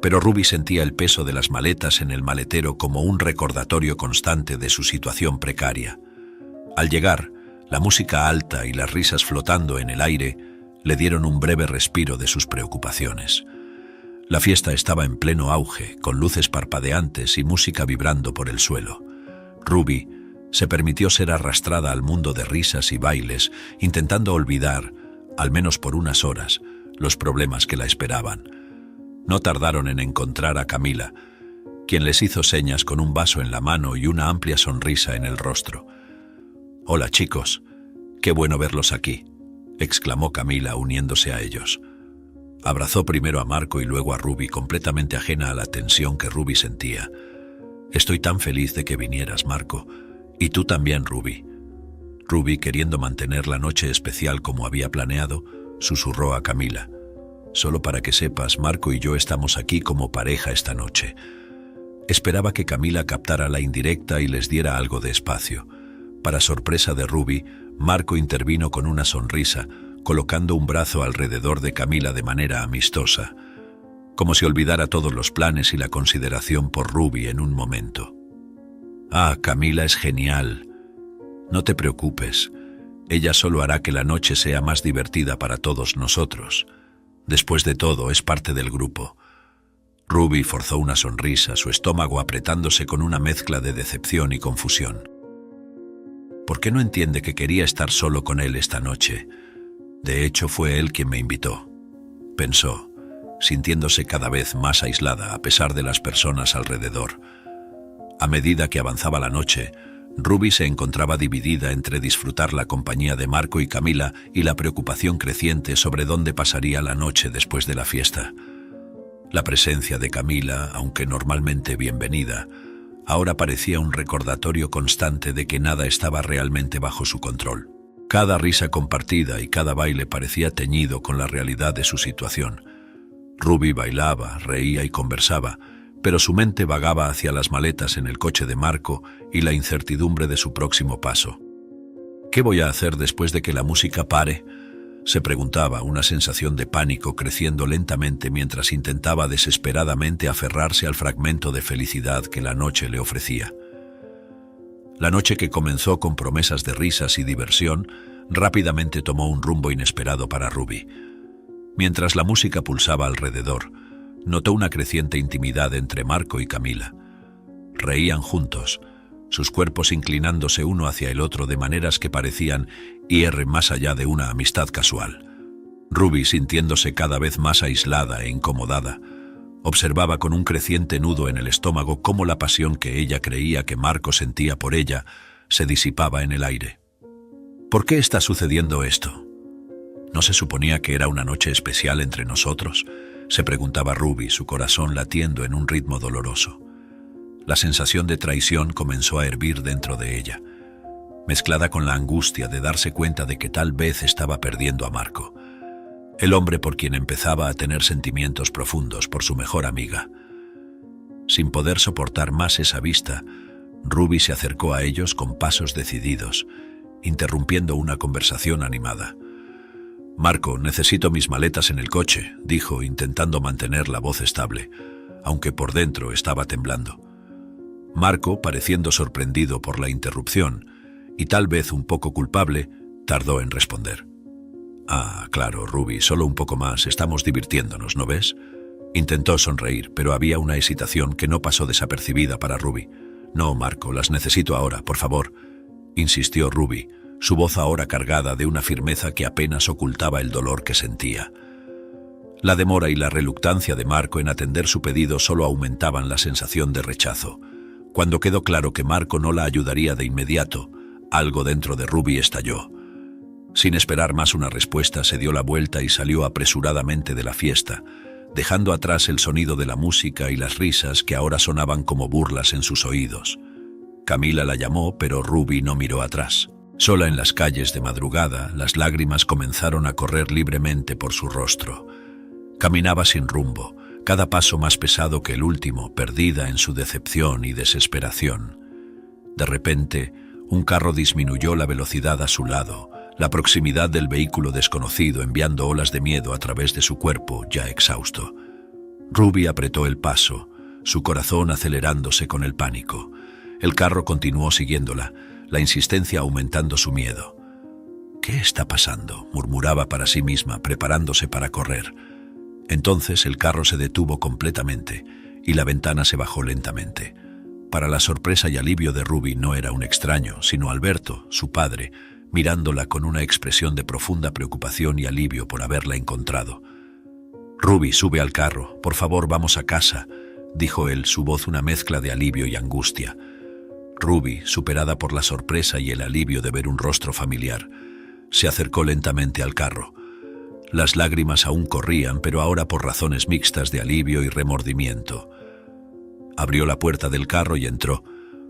Speaker 1: pero Ruby sentía el peso de las maletas en el maletero como un recordatorio constante de su situación precaria. Al llegar, la música alta y las risas flotando en el aire le dieron un breve respiro de sus preocupaciones. La fiesta estaba en pleno auge, con luces parpadeantes y música vibrando por el suelo. Ruby se permitió ser arrastrada al mundo de risas y bailes, intentando olvidar, al menos por unas horas, los problemas que la esperaban. No tardaron en encontrar a Camila, quien les hizo señas con un vaso en la mano y una amplia sonrisa en el rostro. «Hola, chicos, qué bueno verlos aquí», exclamó Camila uniéndose a ellos. Abrazó primero a Marco y luego a Ruby, completamente ajena a la tensión que Ruby sentía. «Estoy tan feliz de que vinieras, Marco. Y tú también, Ruby». Ruby, queriendo mantener la noche especial como había planeado, susurró a Camila. «Solo para que sepas, Marco y yo estamos aquí como pareja esta noche». Esperaba que Camila captara la indirecta y les diera algo de espacio. Para sorpresa de Ruby, Marco intervino con una sonrisa, colocando un brazo alrededor de Camila de manera amistosa, como si olvidara todos los planes y la consideración por Ruby en un momento. «Ah, Camila es genial. No te preocupes. Ella solo hará que la noche sea más divertida para todos nosotros. Después de todo, es parte del grupo». Ruby forzó una sonrisa, su estómago apretándose con una mezcla de decepción y confusión. ¿Por qué no entiende que quería estar solo con él esta noche? De hecho, fue él quien me invitó, pensó, sintiéndose cada vez más aislada a pesar de las personas alrededor. A medida que avanzaba la noche, Ruby se encontraba dividida entre disfrutar la compañía de Marco y Camila y la preocupación creciente sobre dónde pasaría la noche después de la fiesta. La presencia de Camila, aunque normalmente bienvenida, ahora parecía un recordatorio constante de que nada estaba realmente bajo su control. Cada risa compartida y cada baile parecía teñido con la realidad de su situación. Ruby bailaba, reía y conversaba, pero su mente vagaba hacia las maletas en el coche de Marco y la incertidumbre de su próximo paso. «¿Qué voy a hacer después de que la música pare?», se preguntaba, una sensación de pánico creciendo lentamente mientras intentaba desesperadamente aferrarse al fragmento de felicidad que la noche le ofrecía. La noche, que comenzó con promesas de risas y diversión, rápidamente tomó un rumbo inesperado para Ruby. Mientras la música pulsaba alrededor, notó una creciente intimidad entre Marco y Camila. Reían juntos, sus cuerpos inclinándose uno hacia el otro de maneras que parecían ir más allá de una amistad casual. Ruby, sintiéndose cada vez más aislada e incomodada, observaba con un creciente nudo en el estómago cómo la pasión que ella creía que Marco sentía por ella se disipaba en el aire. ¿Por qué está sucediendo esto? ¿No se suponía que era una noche especial entre nosotros?, se preguntaba Ruby, su corazón latiendo en un ritmo doloroso. La sensación de traición comenzó a hervir dentro de ella, mezclada con la angustia de darse cuenta de que tal vez estaba perdiendo a Marco, el hombre por quien empezaba a tener sentimientos profundos por su mejor amiga. Sin poder soportar más esa vista, Ruby se acercó a ellos con pasos decididos, interrumpiendo una conversación animada. «Marco, necesito mis maletas en el coche», dijo, intentando mantener la voz estable, aunque por dentro estaba temblando. Marco, pareciendo sorprendido por la interrupción, y tal vez un poco culpable, tardó en responder. «Ah, claro, Ruby, solo un poco más, estamos divirtiéndonos, ¿no ves?». Intentó sonreír, pero había una hesitación que no pasó desapercibida para Ruby. «No, Marco, las necesito ahora, por favor», insistió Ruby, su voz ahora cargada de una firmeza que apenas ocultaba el dolor que sentía. La demora y la reluctancia de Marco en atender su pedido solo aumentaban la sensación de rechazo. Cuando quedó claro que Marco no la ayudaría de inmediato, algo dentro de Ruby estalló. Sin esperar más una respuesta, se dio la vuelta y salió apresuradamente de la fiesta, dejando atrás el sonido de la música y las risas que ahora sonaban como burlas en sus oídos. Camila la llamó, pero Ruby no miró atrás. Sola en las calles de madrugada, las lágrimas comenzaron a correr libremente por su rostro. Caminaba sin rumbo, cada paso más pesado que el último, perdida en su decepción y desesperación. De repente, un carro disminuyó la velocidad a su lado, la proximidad del vehículo desconocido enviando olas de miedo a través de su cuerpo ya exhausto. Ruby apretó el paso, su corazón acelerándose con el pánico. El carro continuó siguiéndola, la insistencia aumentando su miedo. «¿Qué está pasando?», murmuraba para sí misma, preparándose para correr. Entonces el carro se detuvo completamente y la ventana se bajó lentamente. Para la sorpresa y alivio de Ruby no era un extraño, sino Alberto, su padre, mirándola con una expresión de profunda preocupación y alivio por haberla encontrado. «Ruby, sube al carro, por favor, vamos a casa», dijo él, su voz una mezcla de alivio y angustia. Ruby, superada por la sorpresa y el alivio de ver un rostro familiar, se acercó lentamente al carro. Las lágrimas aún corrían, pero ahora por razones mixtas de alivio y remordimiento. Abrió la puerta del carro y entró,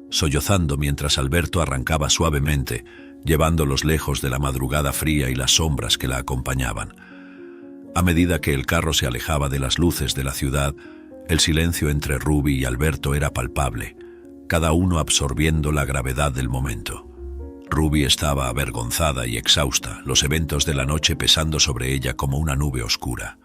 Speaker 1: sollozando mientras Alberto arrancaba suavemente, llevándolos lejos de la madrugada fría y las sombras que la acompañaban. A medida que el carro se alejaba de las luces de la ciudad, el silencio entre Ruby y Alberto era palpable, cada uno absorbiendo la gravedad del momento. Ruby estaba avergonzada y exhausta, los eventos de la noche pesando sobre ella como una nube oscura.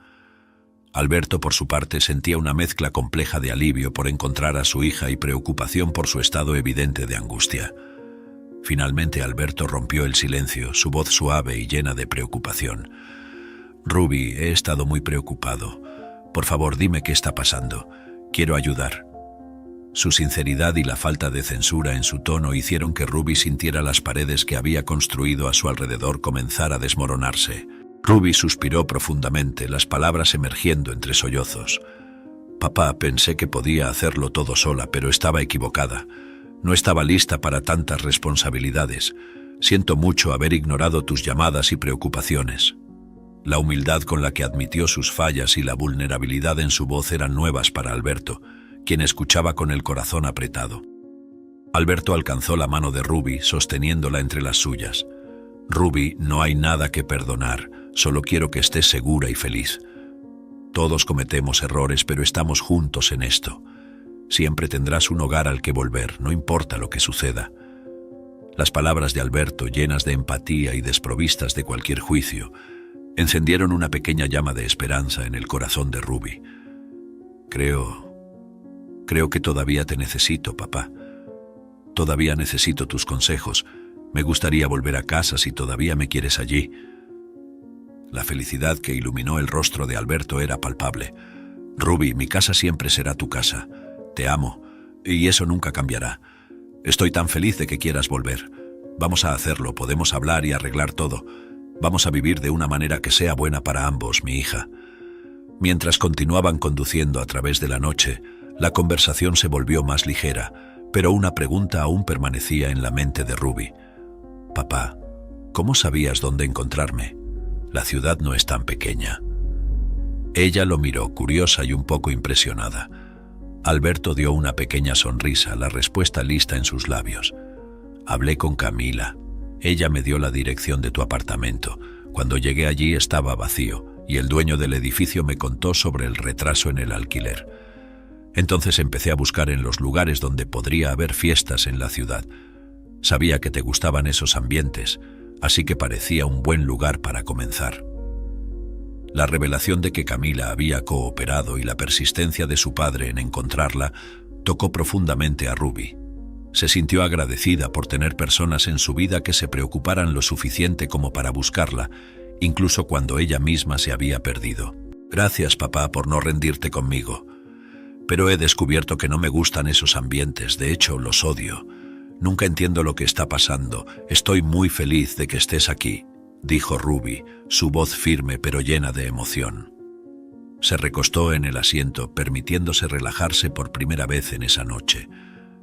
Speaker 1: Alberto, por su parte, sentía una mezcla compleja de alivio por encontrar a su hija y preocupación por su estado evidente de angustia. Finalmente Alberto rompió el silencio, su voz suave y llena de preocupación. «Ruby, he estado muy preocupado. Por favor, dime qué está pasando. Quiero ayudar». Su sinceridad y la falta de censura en su tono hicieron que Ruby sintiera las paredes que había construido a su alrededor comenzar a desmoronarse. Ruby suspiró profundamente, las palabras emergiendo entre sollozos. «Papá, pensé que podía hacerlo todo sola, pero estaba equivocada. No estaba lista para tantas responsabilidades. Siento mucho haber ignorado tus llamadas y preocupaciones». La humildad con la que admitió sus fallas y la vulnerabilidad en su voz eran nuevas para Alberto, quien escuchaba con el corazón apretado. Alberto alcanzó la mano de Ruby, sosteniéndola entre las suyas. «Ruby, no hay nada que perdonar, solo quiero que estés segura y feliz. Todos cometemos errores, pero estamos juntos en esto. Siempre tendrás un hogar al que volver, no importa lo que suceda». Las palabras de Alberto, llenas de empatía y desprovistas de cualquier juicio, encendieron una pequeña llama de esperanza en el corazón de Ruby. Creo que todavía te necesito, papá. Todavía necesito tus consejos. Me gustaría volver a casa si todavía me quieres allí». La felicidad que iluminó el rostro de Alberto era palpable. «Ruby, mi casa siempre será tu casa. Te amo, y eso nunca cambiará. Estoy tan feliz de que quieras volver. Vamos a hacerlo, podemos hablar y arreglar todo. Vamos a vivir de una manera que sea buena para ambos, mi hija. Mientras continuaban conduciendo a través de la noche, la conversación se volvió más ligera, pero una pregunta aún permanecía en la mente de Ruby. Papá, ¿cómo sabías dónde encontrarme? La ciudad no es tan pequeña. Ella lo miró, curiosa y un poco impresionada. Alberto dio una pequeña sonrisa, la respuesta lista en sus labios. Hablé con Camila. Ella me dio la dirección de tu apartamento. Cuando llegué allí estaba vacío y el dueño del edificio me contó sobre el retraso en el alquiler. Entonces empecé a buscar en los lugares donde podría haber fiestas en la ciudad. Sabía que te gustaban esos ambientes, así que parecía un buen lugar para comenzar. La revelación de que Camila había cooperado y la persistencia de su padre en encontrarla tocó profundamente a Ruby. Se sintió agradecida por tener personas en su vida que se preocuparan lo suficiente como para buscarla, incluso cuando ella misma se había perdido. Gracias, papá, por no rendirte conmigo. Pero he descubierto que no me gustan esos ambientes, de hecho los odio. Nunca entiendo lo que está pasando. Estoy muy feliz de que estés aquí, dijo Ruby, su voz firme pero llena de emoción. Se recostó en el asiento, permitiéndose relajarse por primera vez en esa noche,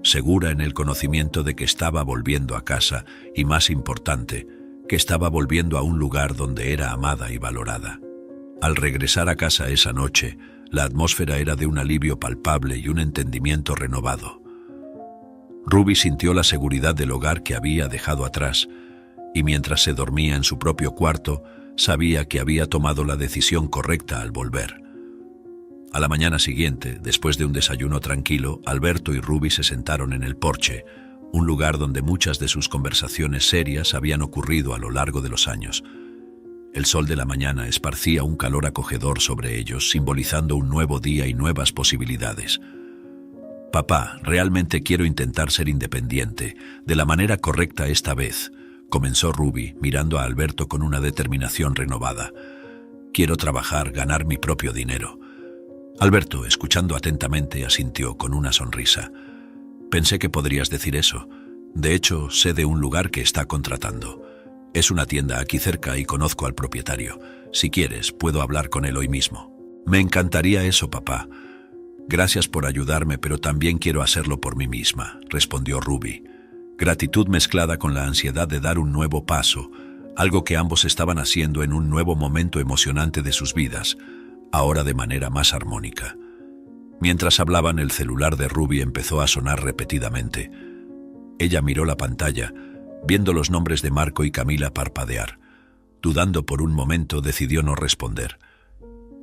Speaker 1: segura en el conocimiento de que estaba volviendo a casa y, más importante, que estaba volviendo a un lugar donde era amada y valorada. Al regresar a casa esa noche, la atmósfera era de un alivio palpable y un entendimiento renovado. Ruby sintió la seguridad del hogar que había dejado atrás, y mientras se dormía en su propio cuarto, sabía que había tomado la decisión correcta al volver. A la mañana siguiente, después de un desayuno tranquilo, Alberto y Ruby se sentaron en el porche, un lugar donde muchas de sus conversaciones serias habían ocurrido a lo largo de los años. El sol de la mañana esparcía un calor acogedor sobre ellos, simbolizando un nuevo día y nuevas posibilidades. Papá, realmente quiero intentar ser independiente, de la manera correcta esta vez, comenzó Ruby, mirando a Alberto con una determinación renovada. Quiero trabajar, ganar mi propio dinero. Alberto, escuchando atentamente, asintió con una sonrisa. Pensé que podrías decir eso. De hecho, sé de un lugar que está contratando. Es una tienda aquí cerca y conozco al propietario. Si quieres, puedo hablar con él hoy mismo. Me encantaría eso, papá. Gracias por ayudarme, pero también quiero hacerlo por mí misma, respondió Ruby. Gratitud mezclada con la ansiedad de dar un nuevo paso, algo que ambos estaban haciendo en un nuevo momento emocionante de sus vidas, ahora de manera más armónica. Mientras hablaban, el celular de Ruby empezó a sonar repetidamente. Ella miró la pantalla, viendo los nombres de Marco y Camila parpadear. Dudando por un momento, decidió no responder.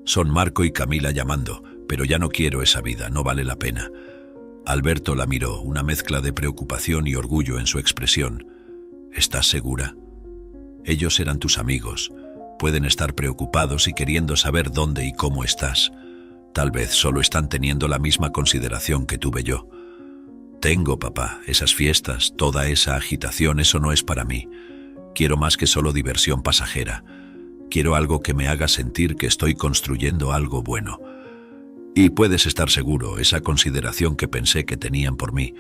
Speaker 1: Son Marco y Camila llamando, pero ya no quiero esa vida, no vale la pena. Alberto la miró, una mezcla de preocupación y orgullo en su expresión. ¿Estás segura? Ellos eran tus amigos. Pueden estar preocupados y queriendo saber dónde y cómo estás. Tal vez solo están teniendo la misma consideración que tuve yo. Tengo, papá, esas fiestas, toda esa agitación, eso no es para mí. Quiero más que solo diversión pasajera. Quiero algo que me haga sentir que estoy construyendo algo bueno. Y puedes estar seguro, esa consideración que pensé que tenían por mí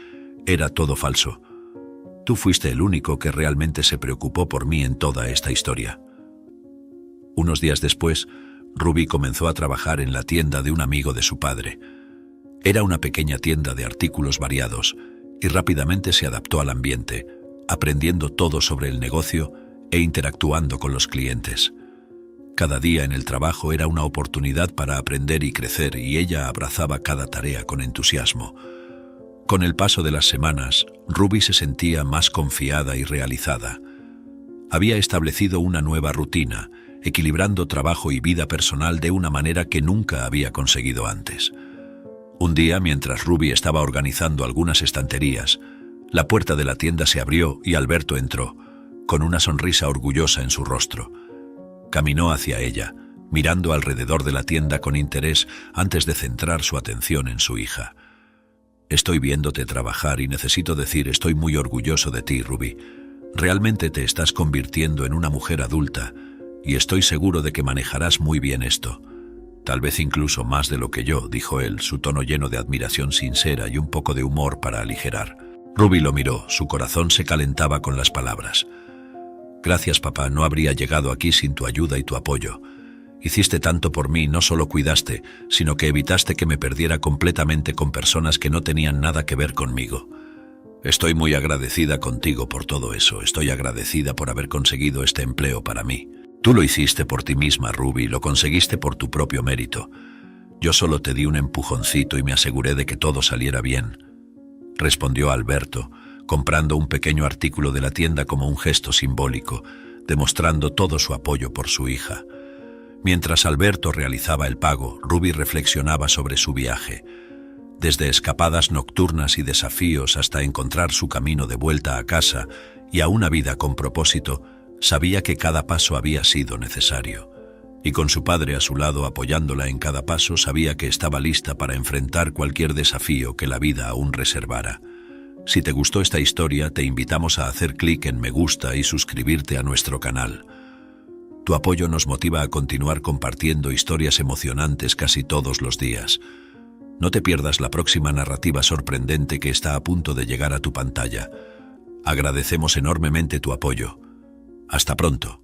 Speaker 1: era todo falso. Tú fuiste el único que realmente se preocupó por mí en toda esta historia. Unos días después, Ruby comenzó a trabajar en la tienda de un amigo de su padre. Era una pequeña tienda de artículos variados y rápidamente se adaptó al ambiente, aprendiendo todo sobre el negocio e interactuando con los clientes. Cada día en el trabajo era una oportunidad para aprender y crecer, y ella abrazaba cada tarea con entusiasmo. Con el paso de las semanas, Ruby se sentía más confiada y realizada. Había establecido una nueva rutina, equilibrando trabajo y vida personal de una manera que nunca había conseguido antes. Un día, mientras Ruby estaba organizando algunas estanterías, la puerta de la tienda se abrió y Alberto entró, con una sonrisa orgullosa en su rostro. Caminó hacia ella, mirando alrededor de la tienda con interés antes de centrar su atención en su hija. Estoy viéndote trabajar y necesito decir, estoy muy orgulloso de ti, Ruby. Realmente te estás convirtiendo en una mujer adulta y estoy seguro de que manejarás muy bien esto. Tal vez incluso más de lo que yo, dijo él, su tono lleno de admiración sincera y un poco de humor para aligerar. Ruby lo miró, su corazón se calentaba con las palabras. Gracias, papá, no habría llegado aquí sin tu ayuda y tu apoyo. Hiciste tanto por mí, no solo cuidaste, sino que evitaste que me perdiera completamente con personas que no tenían nada que ver conmigo. Estoy muy agradecida contigo por todo eso. Estoy agradecida por haber conseguido este empleo para mí. Tú lo hiciste por ti misma, Ruby, lo conseguiste por tu propio mérito. Yo solo te di un empujoncito y me aseguré de que todo saliera bien, respondió Alberto, comprando un pequeño artículo de la tienda como un gesto simbólico, demostrando todo su apoyo por su hija. Mientras Alberto realizaba el pago, Ruby reflexionaba sobre su viaje. Desde escapadas nocturnas y desafíos hasta encontrar su camino de vuelta a casa y a una vida con propósito, sabía que cada paso había sido necesario. Y con su padre a su lado apoyándola en cada paso, sabía que estaba lista para enfrentar cualquier desafío que la vida aún reservara. Si te gustó esta historia, te invitamos a hacer clic en me gusta y suscribirte a nuestro canal. Tu apoyo nos motiva a continuar compartiendo historias emocionantes casi todos los días. No te pierdas la próxima narrativa sorprendente que está a punto de llegar a tu pantalla. Agradecemos enormemente tu apoyo. Hasta pronto.